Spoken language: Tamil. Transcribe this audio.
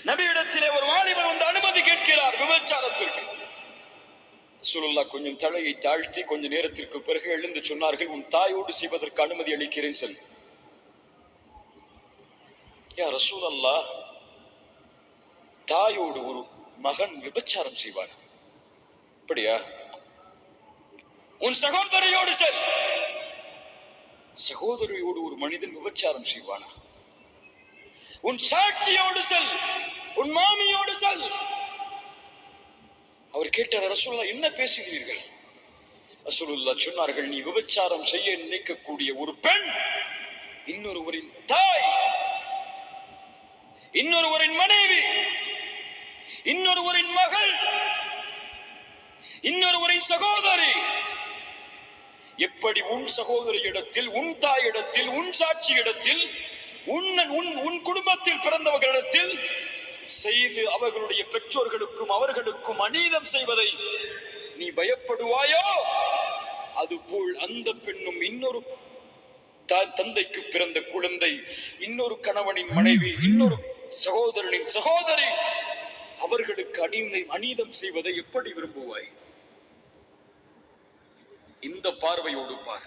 நபியிடத்திலே ஒரு வாலிபர் வந்து அனுமதி கேட்கிறார் விபச்சாரத்திற்கு. ரசூலுல்லாஹ் கொஞ்சம் தலையை தாழ்த்தி கொஞ்ச நேரத்திற்கு பிறகு எழுந்து சொன்னார்கள், உன் தாயோடு செய்வதற்கு அனுமதி அளிக்கிறேன் சொல். யா ரசூலல்லாஹ், தாயோடு ஒரு மகன் விபச்சாரம் செய்வான், அப்படியா? உன் சகோதரியோடு செல். சகோதரியோடு ஒரு மனிதன் விபச்சாரம் செய்வானா? உன் சாட்சியோடு செல், உன் மாமியோடு செல். அவர் கேட்டார், ரசூலுல்லாஹ் என்ன பேசுகிறீர்கள்? ரசூலுல்லாஹ் சொன்னார்கள், நீ விபச்சாரம் செய்ய நினைக்கக்கூடிய ஒரு பெண் இன்னொருவரின் தாய், இன்னொருவரின் மனைவி, இன்னொருவரின் மகள், இன்னொருவரின் சகோதரி. எப்படி உன் சகோதரியிடத்தில், உன் தாயிடத்தில், உன் சாட்சியிடத்தில், உன் குடும்பத்தில் பிறந்தவர்களிடத்தில் செய்து அவர்களுடைய பெற்றோர்களுக்கும் அவர்களுக்கும் அநீதம் செய்வதை நீ பயப்படுவாயோ, அதுபோல் அந்த பெண்ணும் இன்னொரு தந்தைக்கு பிறந்த குழந்தை, இன்னொரு கணவனின் மனைவி, இன்னொரு சகோதரனின் சகோதரி, அவர்களுக்கு அநீதம் செய்வதை எப்படி விரும்புவாய்? இந்த பார்வையோடு பார்.